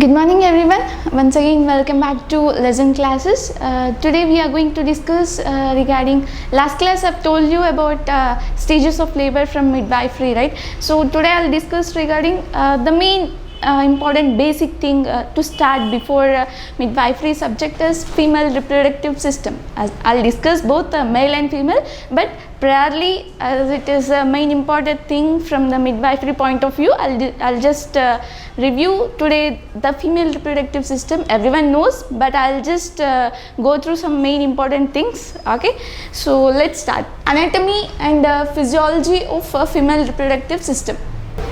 Good morning everyone. Once again welcome back to Lezend classes. Today we are going to discuss regarding last class I've told you about stages of labor from midwifery, right? So today I'll discuss regarding the main important basic thing to start before midwifery subject is female reproductive system. As I'll discuss both male and female, but priorly as it is a main important thing from the midwifery point of view, I'll just review today the female reproductive system. Everyone knows, but I'll just go through some main important things. Okay, so let's start. Anatomy and physiology of a female reproductive system.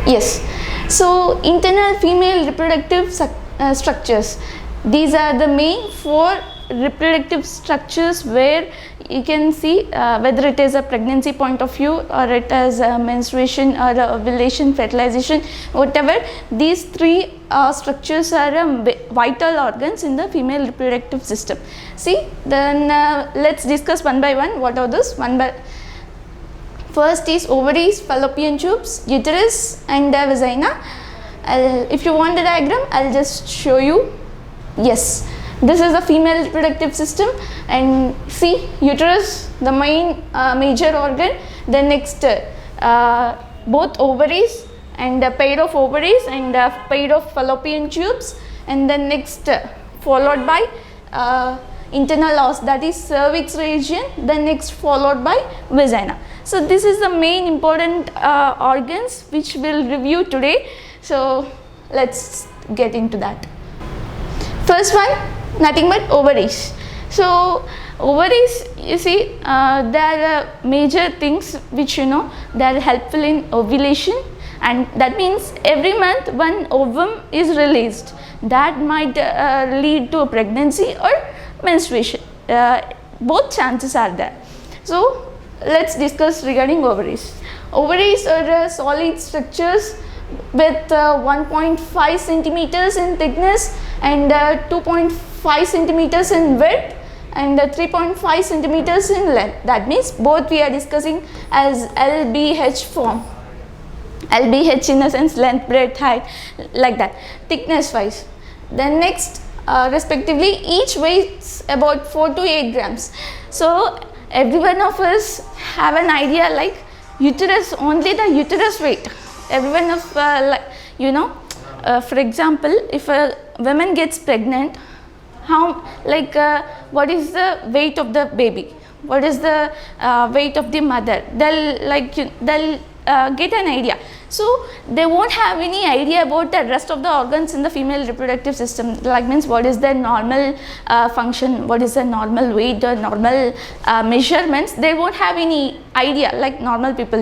Yes, so internal female reproductive structures. These are the main four reproductive structures where you can see whether it is a pregnancy point of view or it is a menstruation or a ovulation, fertilization, whatever. These three structures are vital organs in the female reproductive system. See, then let's discuss one by one. What are those? First is ovaries, fallopian tubes, uterus and vagina. If you want the diagram, I'll just show you. Yes, this is the female reproductive system, and see, uterus, the main major organ. Then next both ovaries and a pair of ovaries and a pair of fallopian tubes, and then next followed by internal os, that is cervix region, then next followed by vagina. So this is the main important organs which we'll review today. So let's get into that. First one, nothing but ovaries. So ovaries, you see, there are major things which they are helpful in ovulation, and that means every month one ovum is released. That might lead to a pregnancy or menstruation. Both chances are there. So let's discuss regarding ovaries. Ovaries are solid structures with 1.5 centimeters in thickness and 2.5 centimeters in width and 3.5 centimeters in length. That means both we are discussing as LBH form. LBH in the sense length, breadth, height, like that, thickness wise. Then next respectively each weighs about 4 to 8 grams. So every one of us have an idea like uterus, only the uterus weight. Everyone of for example, if a woman gets pregnant, how what is the weight of the baby? What is the weight of the mother? They'll get an idea. So they won't have any idea about the rest of the organs in the female reproductive system. Like means what is the normal function, what is the normal weight or normal measurements. They won't have any idea like normal people,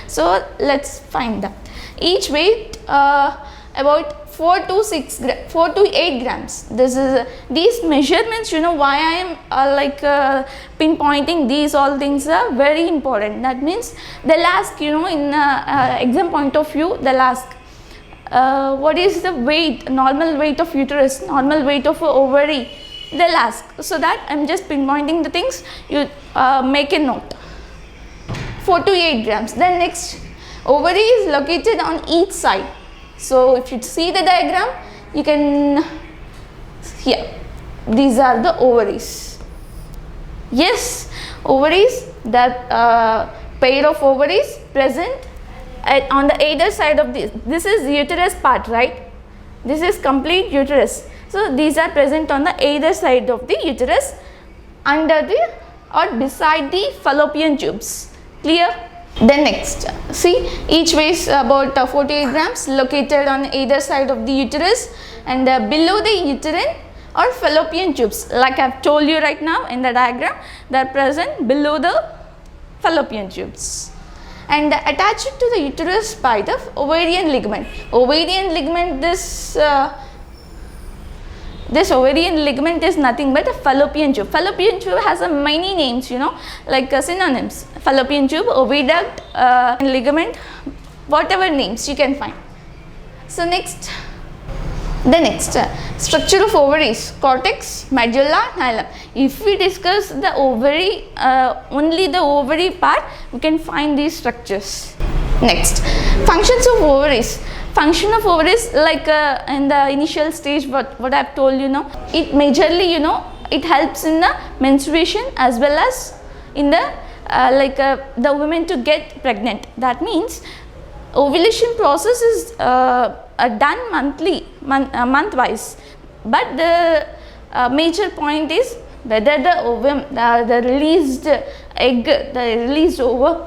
So let's find that. Each weight about 4 to 8 grams. This is these measurements. Why I am pinpointing these all things are very important. That means they'll ask in exam point of view, they'll ask what is the weight, normal weight of uterus, normal weight of ovary. They'll ask. So that I'm just pinpointing the things. You make a note. 4 to 8 grams. Then next, ovary is located on each side. So if you see the diagram, you can, here, these are the ovaries. Yes, ovaries, that pair of ovaries present on the either side of this. This is uterus part, right? This is complete uterus. So these are present on the either side of the uterus, under the or beside the fallopian tubes. Clear? Then next, see, each weighs about 48 grams, located on either side of the uterus and below the uterine or fallopian tubes. Like I've told you right now in the diagram, they are present below the fallopian tubes. And attached to the uterus by the ovarian ligament. Ovarian ligament, this ovarian ligament is nothing but a fallopian tube. Fallopian tube has many names, like synonyms. Fallopian tube, oviduct, ligament, whatever names you can find. So next, the next structure of ovaries, cortex, medulla, hilum. If we discuss the ovary, only the ovary part, we can find these structures. Next, functions of ovaries. function of ovaries, like in the initial stage, what I've told you now, it majorly, you know, it helps in the menstruation as well as in the the women to get pregnant. That means ovulation process is done monthly, month wise, but the major point is whether the ovum, the released egg, the released ovum,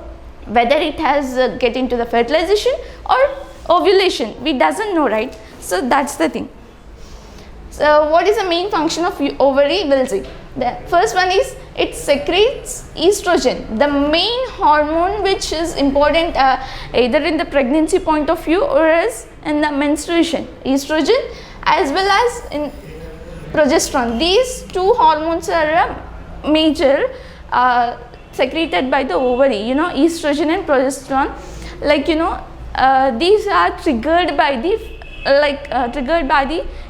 whether it has get into the fertilization or ovulation, we doesn't know, right? So that's the thing. So what is the main function of ovary? We'll see. The first one is it secretes estrogen, the main hormone which is important either in the pregnancy point of view or as in the menstruation. Estrogen as well as in progesterone. These two hormones are major secreted by the ovary, you know, estrogen and progesterone. Like, you know, these are triggered by the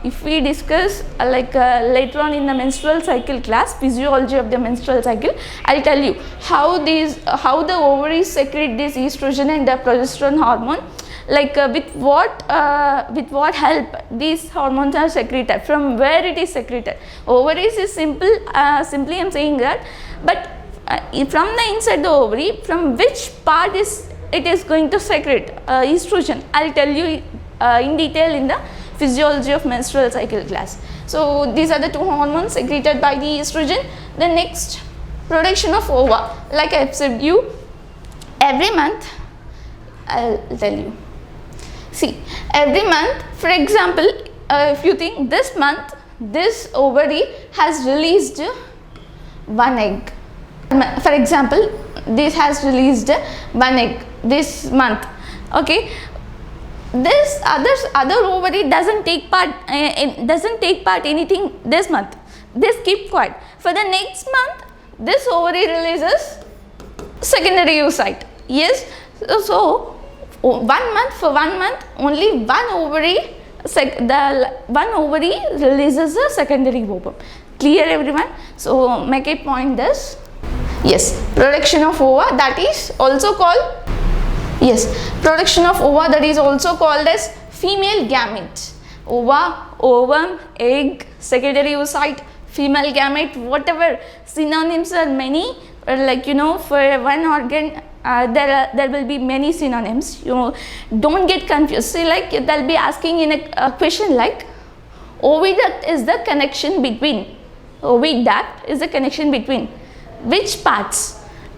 if we discuss later on in the menstrual cycle class, physiology of the menstrual cycle, I'll tell you how the ovaries secrete this estrogen and the progesterone hormone, with what help these hormones are secreted, from where it is secreted. Ovaries is simply I'm saying that, but from the inside the ovary, from which part it is going to secrete estrogen, I'll tell you in detail in the physiology of menstrual cycle class. So these are the two hormones secreted by the estrogen. The next, production of ova. Like I've said you, every month, I'll tell you. See, every month, for example, if you think this month, this ovary has released one egg. For example, this has released one egg this month. Okay. This other ovary doesn't take part anything this month. This keep quiet. For the next month, this ovary releases secondary oocyte. Yes. So 1 month, for 1 month, only one ovary releases a secondary ovum. Clear, everyone? So make a point this. Yes, production of ova, that is also called. Yes, production of ova, that is also called as female gamete. Ova, ovum, egg, secondary oocyte, female gamete, whatever synonyms are many. For one organ, there will be many synonyms. Don't get confused. See, they'll be asking in a question like, oviduct is the connection between. Oviduct is the connection between which parts?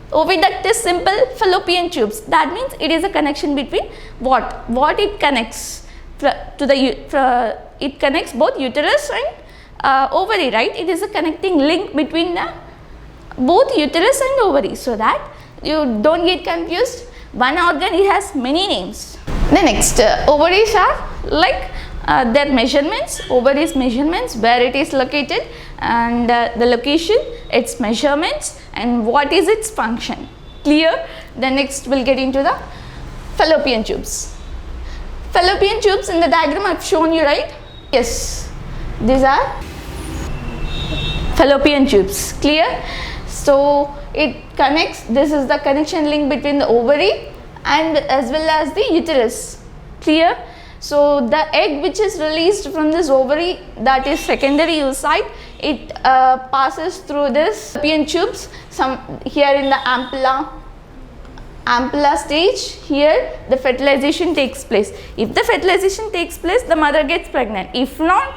Oviduct is simple fallopian tubes. That means it is a connection between what? What it connects it connects both uterus and ovary, right? It is a connecting link between both uterus and ovary, so that you don't get confused. One organ, it has many names. The next, ovaries are their measurements, ovaries measurements, where it is located and the location, its measurements, and what is its function. Clear? The next we'll get into the fallopian tubes. Fallopian tubes in the diagram I've shown you, right? Yes, these are fallopian tubes. Clear? So it connects, this is the connection link between the ovary and as well as the uterus. Clear? So the egg which is released from this ovary, that is secondary oocyte, it passes through this fallopian tubes. Here in the ampulla stage, here the fertilization takes place. If the fertilization takes place, the mother gets pregnant. If not,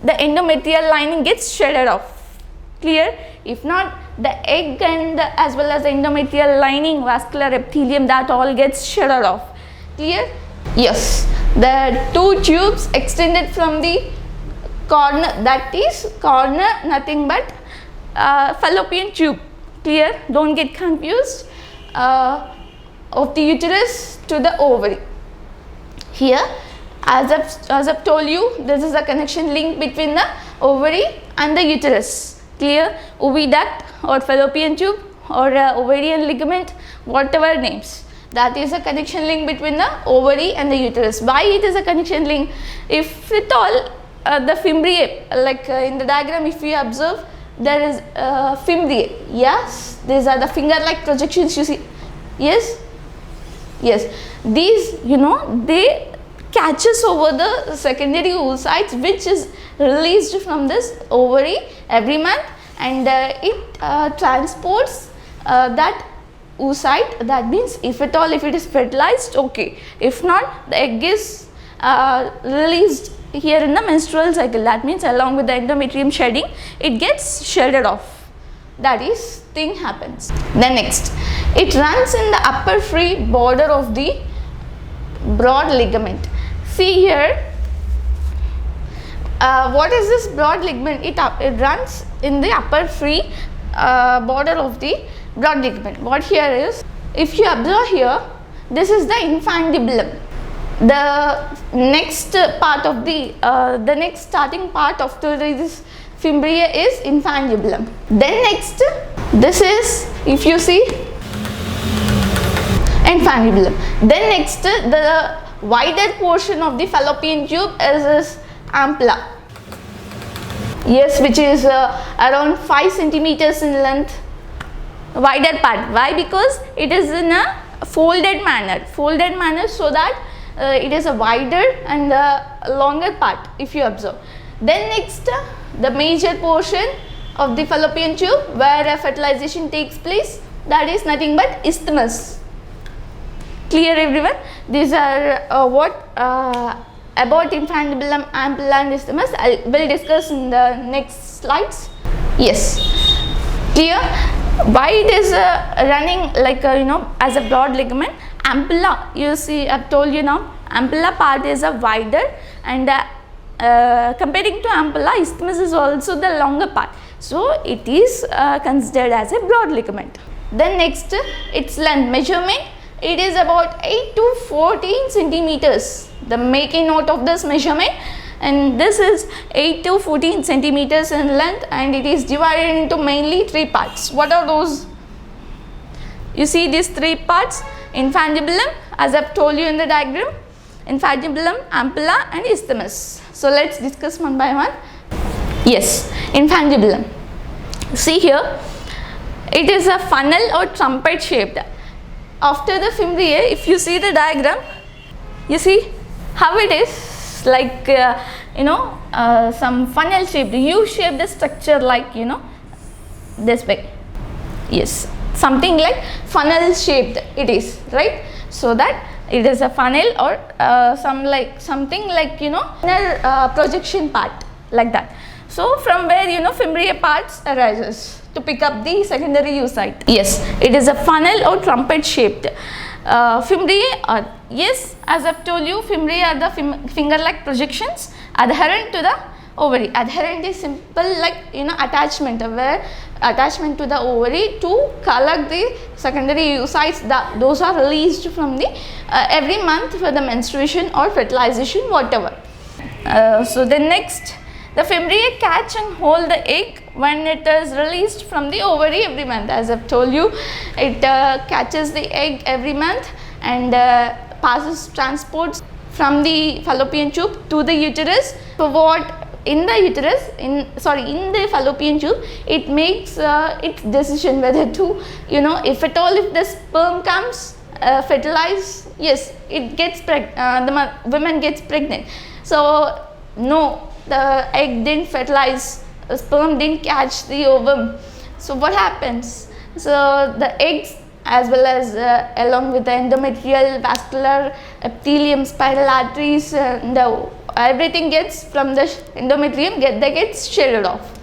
the endometrial lining gets shedded off. Clear? If not, the egg and as well as the endometrial lining, vascular epithelium, that all gets shedded off. Clear? Yes, the two tubes extended from the corner, that is corner, nothing but fallopian tube. Clear? Don't get confused. Of the uterus to the ovary. Here, as I've told you, this is a connection link between the ovary and the uterus. Clear? Oviduct or fallopian tube or ovarian ligament, whatever names. That is a connection link between the ovary and the uterus. Why it is a connection link? If at all the fimbriae, in the diagram, if we observe, there is fimbriae. Yes, these are the finger-like projections you see. Yes, Yes, these, they catches over the secondary oocytes which is released from this ovary every month, and it transports that oocyte. That means if at all, if it is fertilized, okay. If not, the egg is released here in the menstrual cycle. That means along with the endometrium shedding, it gets shedded off. That is, thing happens. Then next, it runs in the upper free border of the broad ligament. See here, what is this broad ligament? It runs in the upper free border of the broad ligament. What here is, if you observe here, this is the infundibulum. The next part of the next starting part of this fimbria is infundibulum. Then next, this is, if you see, infundibulum. Then next, the wider portion of the fallopian tube is this ampulla. Yes, which is around 5 centimeters in length. Wider part. Why? Because it is in a folded manner. Folded manner, so that it is a wider and longer part, if you observe. Then next, the major portion of the fallopian tube where fertilization takes place, that is nothing but isthmus. Clear, everyone? These are what about infundibulum, ampulla and isthmus. I will discuss in the next slides. Yes, clear? Why it is running like as a broad ligament? Ampulla, you see, I have told you now, ampulla part is a wider, and comparing to ampulla, isthmus is also the longer part. So it is considered as a broad ligament. Then next, its length measurement, it is about 8 to 14 centimeters. The make a note of this measurement, and this is 8 to 14 centimeters in length, and it is divided into mainly 3 parts. What are those? You see these 3 parts: infundibulum, as I have told you in the diagram, infundibulum, ampulla and isthmus. So let's discuss one by one. Yes, infundibulum. See here, it is a funnel or trumpet shaped. After the fimbriae, if you see the diagram, you see how it is like some funnel shaped, U-shaped structure, like this way. Yes, something like funnel shaped it is, right? So that it is a funnel or something like inner projection part, like that. So from where fimbriae parts arises to pick up the secondary oocyte. Yes, it is a funnel or trumpet shaped. Fimbriae are, yes, as I have told you, fimbriae are the finger-like projections adherent to the ovary. Adherent is simple, like attachment, where attachment to the ovary to collect the secondary oocytes. Those are released from the every month for the menstruation or fertilization, whatever. So then next, the fimbriae catch and hold the egg when it is released from the ovary every month. As I have told you, it catches the egg every month and transports from the fallopian tube to the uterus. So what in the uterus, in the fallopian tube, it makes its decision whether to, if at all, if the sperm comes fertilize, yes, it gets the woman gets pregnant. So no, the egg didn't fertilize, the sperm didn't catch the ovum. So what happens? So the eggs, as well as along with the endometrial, vascular, epithelium, spiral arteries, everything gets from the endometrium, they get shedded off.